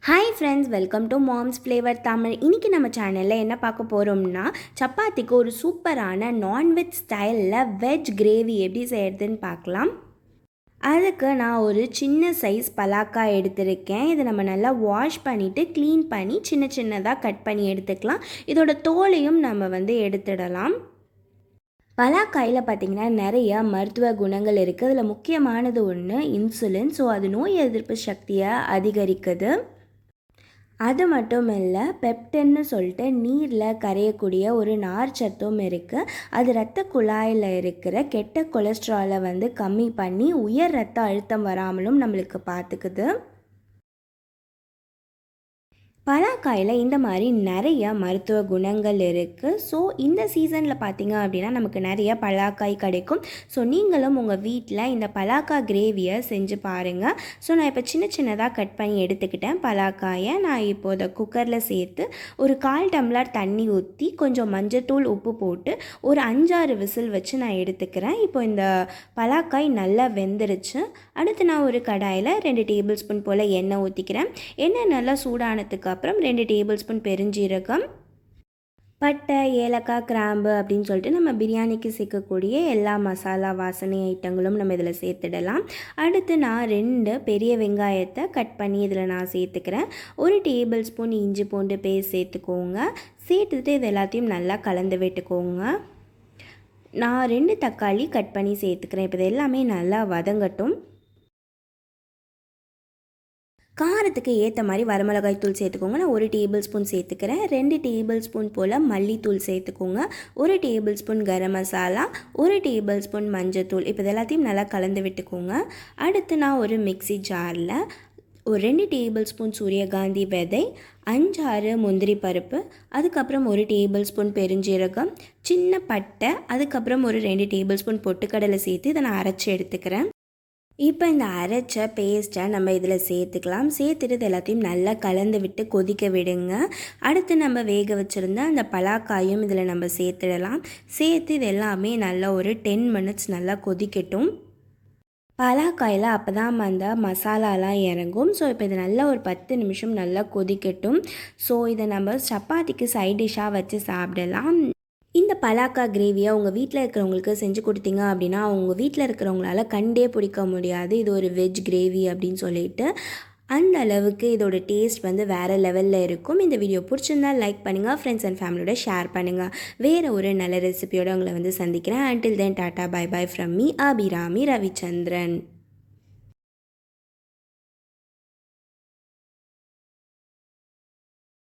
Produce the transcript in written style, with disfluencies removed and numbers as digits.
Hi friends, welcome to moms flavour Tamil. இன்றைக்கி நம்ம சேனலில் என்ன பார்க்க போகிறோம்னா, சப்பாத்திக்கு ஒரு சூப்பரான நான்வெஜ் ஸ்டைலில் வெஜ் கிரேவி எப்படி செய்கிறதுன்னு பார்க்கலாம். அதுக்கு நான் ஒரு சின்ன சைஸ் பலாக்காய் எடுத்திருக்கேன். இதை நம்ம நல்லா வாஷ் பண்ணிவிட்டு க்ளீன் பண்ணி சின்ன சின்னதாக கட் பண்ணி எடுத்துக்கலாம். இதோட தோலையும் நம்ம எடுத்துடலாம். பலாக்காயில் பார்த்திங்கன்னா நிறைய மருத்துவ குணங்கள் இருக்குது. அதில் முக்கியமானது ஒன்று இன்சுலின். ஸோ அது நோய் எதிர்ப்பு சக்தியை அதிகரிக்குது. அது மட்டும் இல்லை, பெப்டின்னு சொல்லிட்டு நீரில் கரையக்கூடிய ஒரு நார் சத்தும் இருக்குது. அது இரத்த குழாயில் இருக்கிற கெட்ட கொலஸ்ட்ராலை கம்மி பண்ணி உயர் இரத்த அழுத்தம் வராமலும் நம்மளுக்கு பார்த்துக்குது. பலாக்காயில் இந்த மாதிரி நிறைய மருத்துவ குணங்கள் இருக்குது. ஸோ இந்த சீசனில் பார்த்திங்க அப்படின்னா நமக்கு நிறைய பலாக்காய் கிடைக்கும். ஸோ நீங்களும் உங்கள் வீட்டில் இந்த பலாக்காய் கிரேவியை செஞ்சு பாருங்கள். ஸோ நான் இப்போ சின்ன சின்னதாக கட் பண்ணி எடுத்துக்கிட்டேன். பலாக்காயை நான் இப்போ இதை குக்கரில் சேர்த்து ஒரு 1/4 டம்ளர் தண்ணி ஊற்றி கொஞ்சம் மஞ்சத்தூள் உப்பு போட்டு ஒரு 5-6 விசில் வச்சு நான் எடுத்துக்கிறேன். இப்போ இந்த பலாக்காய் நல்லா வெந்துருச்சு. அடுத்து நான் ஒரு கடாயில் 2 டேபிள் ஸ்பூன் போல் எண்ணெய் ஊற்றிக்கிறேன். எண்ணெய் நல்லா சூடானதுக்கு அப்புறம் 2 டேபிள் ஸ்பூன் பெருஞ்சீரகம், பட்டை, ஏலக்காய், கிராம்பு அப்படின்னு சொல்லிட்டு நம்ம பிரியாணிக்கு சேர்க்கக்கூடிய எல்லா மசாலா வாசனை ஐட்டங்களும் நம்ம இதில் சேர்த்துடலாம். அடுத்து நான் 2 பெரிய வெங்காயத்தை கட் பண்ணி இதில் நான் சேர்த்துக்கிறேன். 1 டேபிள் ஸ்பூன் இஞ்சி பூண்டு பேஸ்ட் சேர்த்துக்கோங்க. சேர்த்துட்டு இது எல்லாத்தையும் நல்லா கலந்து விட்டுக்கோங்க. நான் 2 தக்காளி கட் பண்ணி சேர்த்துக்கிறேன். இப்போ இது எல்லாமே நல்லா வதங்கட்டும். காரத்துக்கு ஏற்ற மாதிரி வரமிளகாய் தூள் சேர்த்துக்கோங்க. நான் 1 டேபிள் ஸ்பூன் சேர்த்துக்கிறேன். 2 டேபிள் ஸ்பூன் போல் மல்லித்தூள் சேர்த்துக்கோங்க. 1 table spoon garam masala, 1 table spoon மஞ்சத்தூள். இப்போ எல்லாத்தையும் நல்லா கலந்து விட்டுக்கோங்க. அடுத்து நான் ஒரு மிக்ஸி ஜாரில் ஒரு 2 டேபிள் ஸ்பூன் சூரியகாந்தி விதை, 5-6 முந்திரி பருப்பு, அதுக்கப்புறம் 1 டேபிள் ஸ்பூன் பெருஞ்சீரகம், சின்ன பட்டை, அதுக்கப்புறம் ஒரு 2 டேபிள் ஸ்பூன் பொட்டுக்கடலை சேர்த்து இதை நான் அரைச்சி எடுத்துக்கிறேன். இப்போ இந்த அரைச்ச பேஸ்ட்டை நம்ம இதில் சேர்த்துக்கலாம். சேர்த்துட்டு இது எல்லாத்தையும் நல்லா கலந்து விட்டு கொதிக்க விடுங்க. அடுத்து நம்ம வேக வச்சுருந்த அந்த பலாக்காயும் இதில் நம்ம சேர்த்துடலாம். சேர்த்து இது எல்லாமே நல்லா ஒரு 10 மினிட்ஸ் நல்லா கொதிக்கட்டும். பலாக்காயில் அப்போ தான் அந்த மசாலாலாம் இறங்கும். ஸோ இப்போ இது நல்லா ஒரு 10 நிமிஷம் நல்லா கொதிக்கட்டும். ஸோ இதை நம்ம சப்பாத்திக்கு சைட் டிஷ்ஷாக வச்சு சாப்பிடலாம். இந்த பலாக்காய் கிரேவியை உங்கள் வீட்டில் இருக்கிறவங்களுக்கு செஞ்சு கொடுத்தீங்க அப்படின்னா அவங்க வீட்டில் இருக்கிறவங்களால கண்டே பிடிக்க முடியாது இது ஒரு வெஜ் கிரேவி அப்படின்னு சொல்லிட்டு. அந்த அளவுக்கு இதோட டேஸ்ட் வேறு லெவலில் இருக்கும். இந்த வீடியோ பிடிச்சிருந்தால் லைக் பண்ணுங்கள், ஃப்ரெண்ட்ஸ் அண்ட் ஃபேமிலியோட ஷேர் பண்ணுங்கள். வேறு ஒரு நல்ல ரெசிபியோடு உங்களை சந்திக்கிறேன். until then tata bye bye from me Abirami Ravichandran.